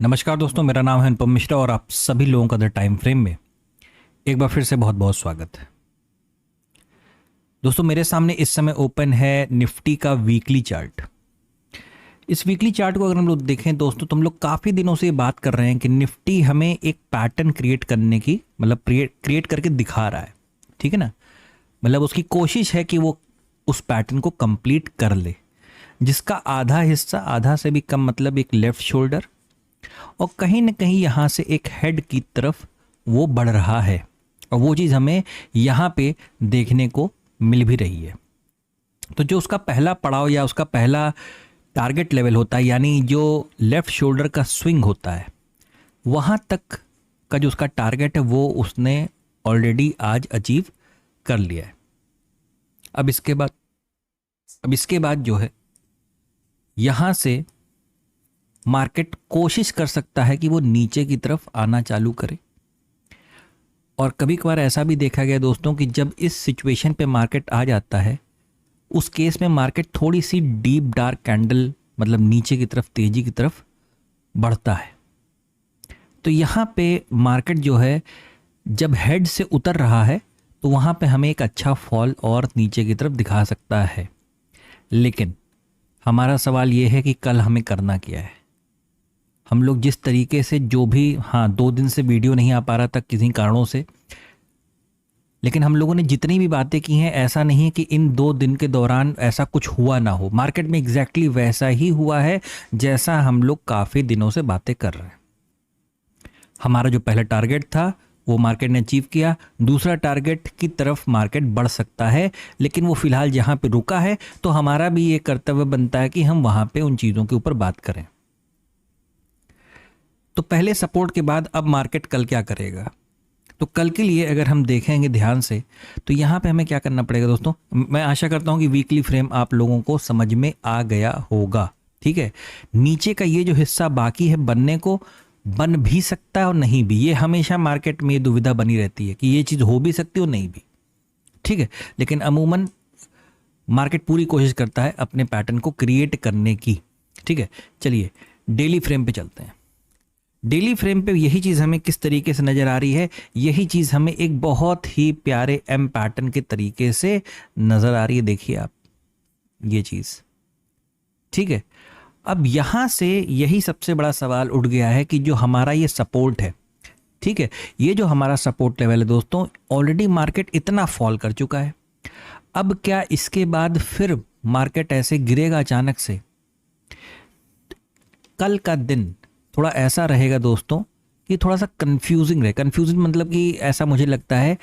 नमस्कार दोस्तों, मेरा नाम है अनुपम मिश्रा और आप सभी लोगों का द टाइम फ्रेम में एक बार फिर से बहुत बहुत स्वागत है। दोस्तों, मेरे सामने इस समय ओपन है निफ्टी का वीकली चार्ट। इस वीकली चार्ट को अगर हम लोग देखें दोस्तों, तो हम लोग काफ़ी दिनों से ये बात कर रहे हैं कि निफ्टी हमें एक पैटर्न क्रिएट करने की मतलब क्रिएट करके दिखा रहा है। ठीक है ना, मतलब उसकी कोशिश है कि वो उस पैटर्न को कंप्लीट कर ले, जिसका आधा हिस्सा, आधा से भी कम मतलब एक लेफ्ट शोल्डर और कहीं ना कहीं यहाँ से एक हेड की तरफ वो बढ़ रहा है। और वो चीज़ हमें यहाँ पे देखने को मिल भी रही है। तो जो उसका पहला पड़ाव या उसका पहला टारगेट लेवल होता है, यानी जो लेफ्ट शोल्डर का स्विंग होता है, वहाँ तक का जो उसका टारगेट है वो उसने ऑलरेडी आज अचीव कर लिया है। अब इसके बाद जो है यहाँ से मार्केट कोशिश कर सकता है कि वो नीचे की तरफ आना चालू करे। और कभी कभार ऐसा भी देखा गया दोस्तों कि जब इस सिचुएशन पे मार्केट आ जाता है, उस केस में मार्केट थोड़ी सी डीप डार्क कैंडल मतलब नीचे की तरफ, तेजी की तरफ बढ़ता है। तो यहाँ पे मार्केट जो है जब हेड से उतर रहा है तो वहाँ पे हमें एक अच्छा फॉल और नीचे की तरफ दिखा सकता है। लेकिन हमारा सवाल ये है कि कल हमें करना क्या है। हम लोग जिस तरीके से जो भी 2 दिन से वीडियो नहीं आ पा रहा था किसी कारणों से, लेकिन हम लोगों ने जितनी भी बातें की हैं, ऐसा नहीं है कि इन 2 दिन के दौरान ऐसा कुछ हुआ ना हो। मार्केट में एग्जैक्टली वैसा ही हुआ है जैसा हम लोग काफ़ी दिनों से बातें कर रहे हैं। हमारा जो पहला टारगेट था वो मार्केट ने अचीव किया। दूसरा टारगेट की तरफ मार्केट बढ़ सकता है, लेकिन वो फिलहाल जहाँ पे रुका है तो हमारा भी ये कर्तव्य बनता है कि हम वहाँ पे उन चीज़ों के ऊपर बात करें। तो पहले सपोर्ट के बाद अब मार्केट कल क्या करेगा, तो कल के लिए अगर हम देखेंगे ध्यान से तो यहाँ पे हमें क्या करना पड़ेगा दोस्तों। मैं आशा करता हूँ कि वीकली फ्रेम आप लोगों को समझ में आ गया होगा। ठीक है, नीचे का ये जो हिस्सा बाकी है बनने को, बन भी सकता है और नहीं भी। ये हमेशा मार्केट में ये दुविधा बनी रहती है कि ये चीज़ हो भी सकती है और नहीं भी। ठीक है, लेकिन अमूमन मार्केट पूरी कोशिश करता है अपने पैटर्न को क्रिएट करने की। ठीक है, चलिए डेली फ्रेम पे चलते हैं। डेली फ्रेम पे यही चीज़ हमें किस तरीके से नज़र आ रही है, यही चीज़ हमें एक बहुत ही प्यारे एम पैटर्न के तरीके से नज़र आ रही है। देखिए आप ये चीज़। ठीक है, अब यहाँ से यही सबसे बड़ा सवाल उठ गया है कि जो हमारा ये सपोर्ट है, ठीक है, ये जो हमारा सपोर्ट लेवल है दोस्तों, ऑलरेडी मार्केट इतना फॉल कर चुका है। अब क्या इसके बाद फिर मार्केट ऐसे गिरेगा अचानक से? कल का दिन थोड़ा ऐसा रहेगा दोस्तों कि थोड़ा सा कंफ्यूजिंग रहे। कंफ्यूजिंग मतलब कि ऐसा मुझे लगता है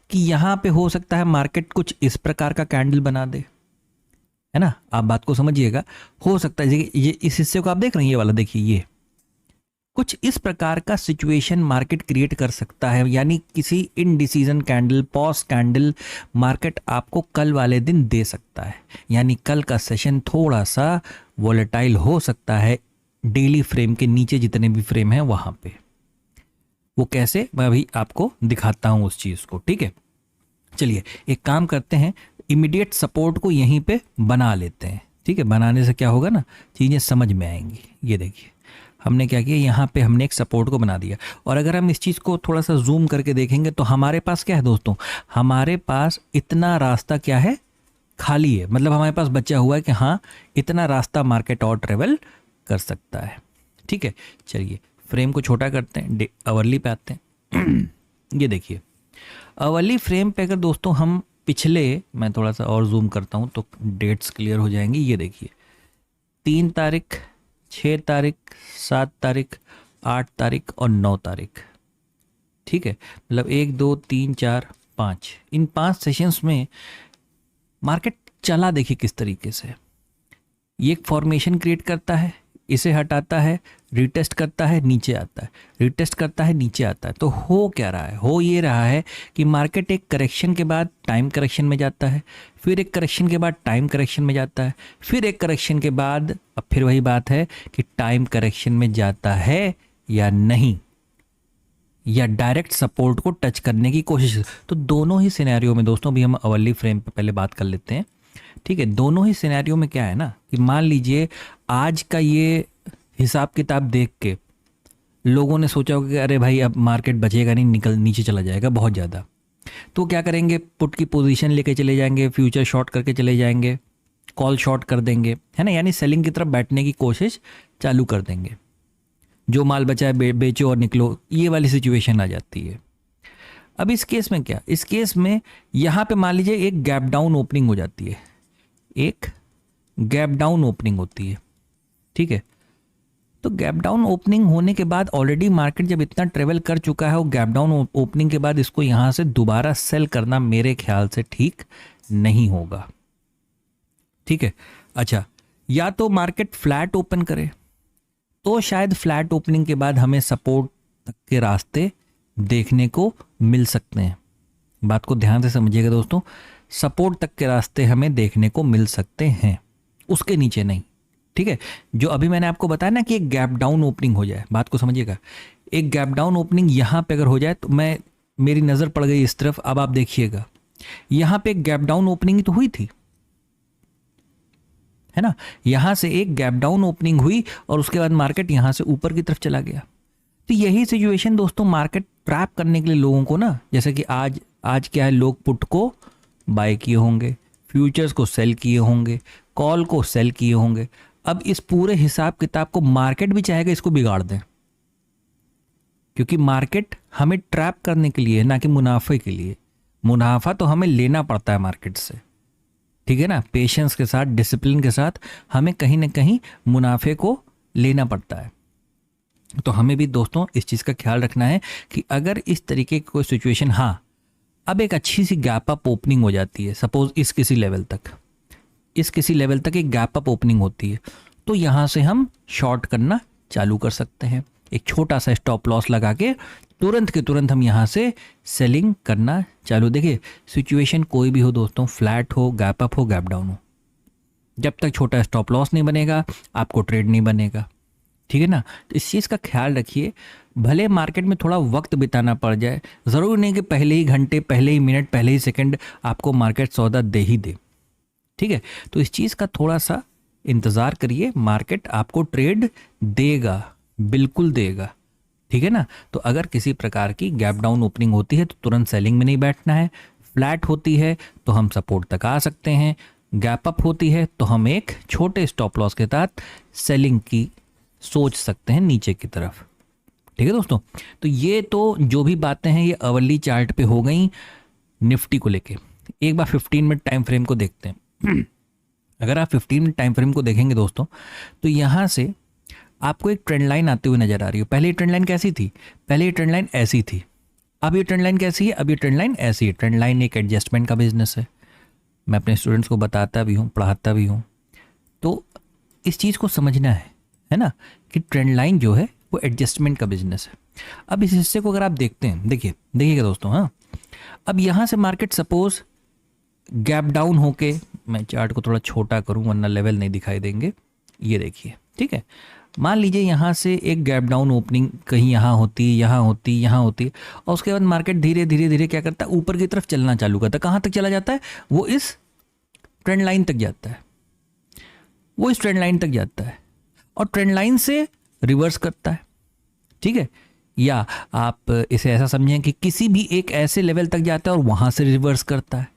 कि यहाँ पे हो सकता है मार्केट कुछ इस प्रकार का कैंडल बना दे, है ना। आप बात को समझिएगा। हो सकता है ये इस हिस्से को आप देख रहे हैं, ये वाला देखिए, ये कुछ इस प्रकार का सिचुएशन मार्केट क्रिएट कर सकता है। यानी किसी indecision candle, pause candle market आपको कल वाले दिन दे सकता है। यानी कल का सेशन थोड़ा सा वॉलेटाइल हो सकता है डेली फ्रेम के नीचे जितने भी फ्रेम हैं वहां पे। वो कैसे, मैं अभी आपको दिखाता हूं उस चीज को। ठीक है, चलिए एक काम करते हैं, इमीडिएट सपोर्ट को यहीं पे बना लेते हैं। ठीक है, बनाने से क्या होगा ना, चीजें समझ में आएंगी। ये देखिए हमने क्या किया, यहाँ पे हमने एक सपोर्ट को बना दिया। और अगर हम इस चीज को थोड़ा सा जूम करके देखेंगे तो हमारे पास क्या है दोस्तों, हमारे पास इतना रास्ता क्या है, खाली है। मतलब हमारे पास बचा हुआ है कि हाँ इतना रास्ता मार्केट और ट्रेवल कर सकता है। ठीक है, चलिए फ्रेम को छोटा करते हैं, आवरली पे आते हैं। ये देखिए आवरली फ्रेम पे अगर दोस्तों हम पिछले, मैं थोड़ा सा और जूम करता हूं तो डेट्स क्लियर हो जाएंगी। ये देखिए 3 तारीख, 6 तारीख, 7 तारीख, 8 तारीख और 9 तारीख। ठीक है, मतलब 1 2 3 4 5, इन 5 सेशंस में मार्केट चला। देखिए किस तरीके से ये एक फॉर्मेशन क्रिएट करता है, इसे हटाता है, रिटेस्ट करता है, नीचे आता है, रिटेस्ट करता है, नीचे आता है। तो हो क्या रहा है, हो ये रहा है कि मार्केट एक करेक्शन के बाद टाइम करेक्शन में जाता है, फिर एक करेक्शन के बाद टाइम करेक्शन में जाता है, फिर एक करेक्शन के बाद अब फिर वही बात है कि टाइम करेक्शन में जाता है या नहीं, या डायरेक्ट सपोर्ट को टच करने की कोशिश। तो दोनों ही सिनेरियो में दोस्तों, भी हम अवली फ्रेम पे पहले बात कर लेते हैं। ठीक है, दोनों ही सिनेरियो में क्या है ना कि मान लीजिए आज का ये हिसाब किताब देख के लोगों ने सोचा होगा कि अरे भाई अब मार्केट बचेगा नहीं, निकल नीचे चला जाएगा बहुत ज़्यादा, तो क्या करेंगे, पुट की पोजीशन लेके चले जाएंगे, फ्यूचर शॉर्ट करके चले जाएंगे, कॉल शॉर्ट कर देंगे, है ना, यानी सेलिंग की तरफ बैठने की कोशिश चालू कर देंगे। जो माल बचा है बेचो और निकलो, ये वाली सिचुएशन आ जाती है। अब इस केस में क्या, इस केस में यहाँ पे मान लीजिए एक गैप डाउन ओपनिंग हो जाती है, एक गैप डाउन ओपनिंग होती है, ठीक है। तो गैप डाउन ओपनिंग होने के बाद ऑलरेडी मार्केट जब इतना ट्रेवल कर चुका है, वो गैप डाउन ओपनिंग के बाद इसको यहाँ से दोबारा सेल करना मेरे ख्याल से ठीक नहीं होगा, ठीक है। अच्छा, या तो मार्केट फ्लैट ओपन करे, तो शायद फ्लैट ओपनिंग के बाद हमें सपोर्ट तक के रास्ते देखने को मिल सकते हैं। बात को ध्यान से समझिएगा दोस्तों, सपोर्ट तक के रास्ते हमें देखने को मिल सकते हैं, उसके नीचे नहीं, ठीक है। जो अभी मैंने आपको बताया ना कि एक गैप डाउन ओपनिंग हो जाए, बात को समझिएगा, एक गैप डाउन ओपनिंग यहाँ पे अगर हो जाए, तो मेरी नज़र पड़ गई इस तरफ, अब आप देखिएगा यहाँ पे एक गैप डाउन ओपनिंग तो हुई थी, है ना, यहाँ से एक गैप डाउन ओपनिंग हुई और उसके बाद मार्केट यहाँ से ऊपर की तरफ चला गया। तो यही सिचुएशन दोस्तों मार्केट ट्रैप करने के लिए लोगों को ना, जैसे कि आज क्या है, लोग पुट को बाय किए होंगे, फ्यूचर्स को सेल किए होंगे, कॉल को सेल किए होंगे। अब इस पूरे हिसाब किताब को मार्केट भी चाहेगा इसको बिगाड़ दें, क्योंकि मार्केट हमें ट्रैप करने के लिए, ना कि मुनाफे के लिए। मुनाफा तो हमें लेना पड़ता है मार्केट से, ठीक है ना, पेशेंस के साथ, डिसिप्लिन के साथ हमें कहीं ना कहीं मुनाफे को लेना पड़ता है। तो हमें भी दोस्तों इस चीज़ का ख्याल रखना है कि अगर इस तरीके की कोई सिचुएशन, हाँ अब एक अच्छी सी गैप अप ओपनिंग हो जाती है, सपोज इस किसी लेवल तक एक गैप अप ओपनिंग होती है, तो यहाँ से हम शॉर्ट करना चालू कर सकते हैं। एक छोटा सा स्टॉप लॉस लगा के तुरंत के तुरंत हम यहाँ से सेलिंग करना चालू। देखिए सिचुएशन कोई भी हो दोस्तों, फ्लैट हो, गैप अप हो, गैप डाउन हो, जब तक छोटा स्टॉप लॉस नहीं बनेगा आपको ट्रेड नहीं बनेगा, ठीक है ना। तो इस चीज़ का ख्याल रखिए। भले मार्केट में थोड़ा वक्त बिताना पड़ जाए, ज़रूरी नहीं कि पहले ही घंटे, पहले ही मिनट, पहले ही सेकंड आपको मार्केट सौदा दे ही दे, ठीक है। तो इस चीज़ का थोड़ा सा इंतज़ार करिए, मार्केट आपको ट्रेड देगा, बिल्कुल देगा, ठीक है ना। तो अगर किसी प्रकार की गैप डाउन ओपनिंग होती है तो तुरंत सेलिंग में नहीं बैठना है, फ्लैट होती है तो हम सपोर्ट तक आ सकते हैं, गैप अप होती है तो हम एक छोटे स्टॉप लॉस के साथ सेलिंग की सोच सकते हैं नीचे की तरफ, ठीक है दोस्तों। तो ये तो जो भी बातें हैं ये अवर्ली चार्ट पे हो गई निफ्टी को लेके। एक बार 15 मिनट टाइम फ्रेम को देखते हैं। अगर आप 15 मिनट टाइम फ्रेम को देखेंगे दोस्तों, तो यहाँ से आपको एक ट्रेंड लाइन आती हुई नजर आ रही है। पहले ये ट्रेंड लाइन कैसी थी, पहले ये ट्रेंड लाइन ऐसी थी, अब ये ट्रेंड लाइन कैसी है, अब ये ट्रेंड लाइन ऐसी है। ट्रेंड लाइन एक एडजस्टमेंट का बिजनेस है, मैं अपने स्टूडेंट्स को बताता भी हूँ, पढ़ाता भी हूँ। तो इस चीज़ को समझना है ना, कि ट्रेंड लाइन जो है वो एडजस्टमेंट का बिजनेस है। अब इस हिस्से को अगर आप देखते हैं, देखिएगा दोस्तों, हाँ अब यहाँ से मार्केट सपोज गैप डाउन होके, मैं चार्ट को थोड़ा छोटा करूँ वरना लेवल नहीं दिखाई देंगे, ये देखिए, ठीक है। मान लीजिए यहाँ से एक गैप डाउन ओपनिंग कहीं यहाँ होती, यहाँ होती, और उसके बाद मार्केट धीरे धीरे क्या करता है, ऊपर की तरफ चलना चालू करता है। कहाँ तक चला जाता है, वो इस ट्रेंड लाइन तक जाता है, और ट्रेंड लाइन से रिवर्स करता है, ठीक है। या आप इसे ऐसा समझें कि किसी भी एक ऐसे लेवल तक जाता है और वहाँ से रिवर्स करता है,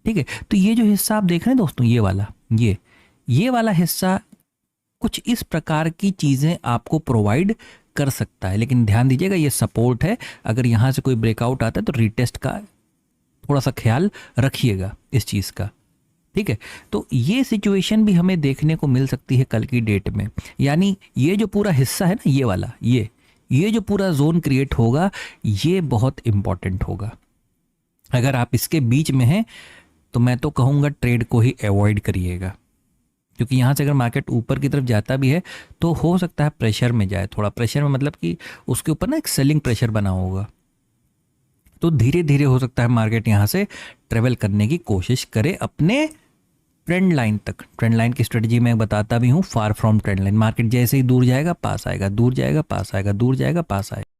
ठीक है। तो ये जो हिस्सा आप देख रहे हैं दोस्तों, ये वाला हिस्सा कुछ इस प्रकार की चीज़ें आपको प्रोवाइड कर सकता है। लेकिन ध्यान दीजिएगा ये सपोर्ट है, अगर यहाँ से कोई ब्रेकआउट आता है तो रीटेस्ट का थोड़ा सा ख्याल रखिएगा इस चीज़ का, ठीक है। तो ये सिचुएशन भी हमें देखने को मिल सकती है कल की डेट में। यानी ये जो पूरा हिस्सा है ना, ये वाला, ये जो पूरा जोन क्रिएट होगा, ये बहुत इंपॉर्टेंट होगा। अगर आप इसके बीच में हैं तो मैं तो कहूँगा ट्रेड को ही अवॉइड करिएगा, क्योंकि यहाँ से अगर मार्केट ऊपर की तरफ जाता भी है तो हो सकता है प्रेशर में जाए, थोड़ा प्रेशर में मतलब कि उसके ऊपर ना एक सेलिंग प्रेशर बना होगा, तो धीरे धीरे हो सकता है मार्केट यहाँ से ट्रेवल करने की कोशिश करे अपने ट्रेंड लाइन तक। ट्रेंड लाइन की स्ट्रेटजी मैं बताता भी हूँ, far from trend line. Market जैसे ही दूर जाएगा पास आएगा, दूर जाएगा पास आएगा, दूर जाएगा पास आएगा।